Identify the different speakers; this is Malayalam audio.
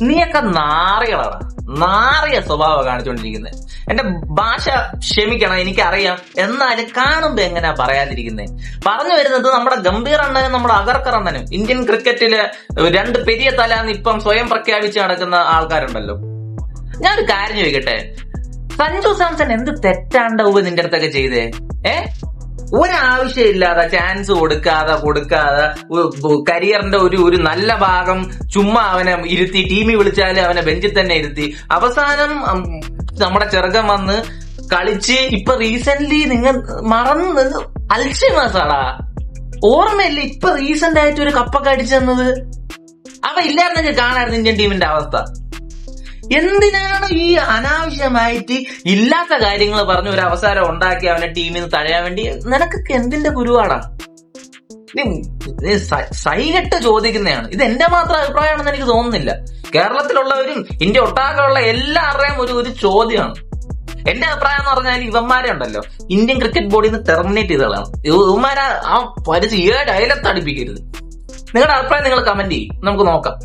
Speaker 1: നീയൊക്കെ നാറികളാണ്, നാറിയ സ്വഭാവം കാണിച്ചുകൊണ്ടിരിക്കുന്നത്. എന്റെ ഭാഷ ക്ഷമിക്കണം, എനിക്കറിയാം. എന്നാലും കാണുമ്പോ എങ്ങനെയാ പറയാതിരിക്കുന്നത്? പറഞ്ഞു വരുന്നത് നമ്മുടെ ഗംഭീർ അണ്ണനും നമ്മുടെ അഗർക്കർ അണ്ണനും ഇന്ത്യൻ ക്രിക്കറ്റില് രണ്ട് പെരിയ തലാന്ന് ഇപ്പം സ്വയം പ്രഖ്യാപിച്ച് നടക്കുന്ന ആൾക്കാരുണ്ടല്ലോ. ഞാനൊരു കാര്യം ചോദിക്കട്ടെ, സഞ്ജു സാംസൺ എന്ത് തെറ്റാണ്ടാവുക നിന്റെ അടുത്തൊക്കെ ചെയ്തേ? ഒരാവശ്യമില്ലാതെ ചാൻസ് കൊടുക്കാതെ കരിയറിന്റെ ഒരു നല്ല ഭാഗം ചുമ്മാ അവനെ ഇരുത്തി, ടീമിൽ വിളിച്ചാല് അവനെ ബെഞ്ചിൽ തന്നെ ഇരുത്തി, അവസാനം നമ്മുടെ ചെറുക്കൻ വന്ന് കളിച്ച് ഇപ്പൊ റീസെന്റ് നിങ്ങൾ മറന്ന് അൽഷിമേഴ്സാടാ, ഓർമ്മയില്ല? ഇപ്പൊ റീസെന്റ് ആയിട്ട് ഒരു കപ്പൊക്കെ അടിച്ചു തന്നത്. അവ ഇല്ലായിരുന്നെങ്കിൽ കാണായിരുന്നു ഇന്ത്യൻ ടീമിന്റെ അവസ്ഥ. എന്തിനാണ് ഈ അനാവശ്യമായിട്ട് ഇല്ലാത്ത കാര്യങ്ങൾ പറഞ്ഞ് ഒരു അവസരം ഉണ്ടാക്കി അവനെ ടീമിൽ നിന്ന് തഴയാൻ വേണ്ടി? നിനക്കൊക്കെ എന്തിന്റെ ഗുരുവാടാ? സൈകെട്ട് ചോദിക്കുന്നതാണ്. ഇത് എന്റെ മാത്രം അഭിപ്രായമാണെന്ന് എനിക്ക് തോന്നുന്നില്ല. കേരളത്തിലുള്ളവരും ഇന്ത്യ ഒട്ടാകെയുള്ള എല്ലാവരുടെയും ഒരു ചോദ്യമാണ്. എന്റെ അഭിപ്രായം എന്ന് പറഞ്ഞാൽ ഇവന്മാരെ ഉണ്ടല്ലോ ഇന്ത്യൻ ക്രിക്കറ്റ് ബോർഡിൽ നിന്ന് ടെർമിനേറ്റ് ചെയ്തതാണ്. ഇവന്മാരെ ആ പരിചയ ഡയലത്ത് അടുപ്പിക്കരുത്. നിങ്ങളുടെ അഭിപ്രായം നിങ്ങൾ കമന്റ് ചെയ്യും, നമുക്ക് നോക്കാം.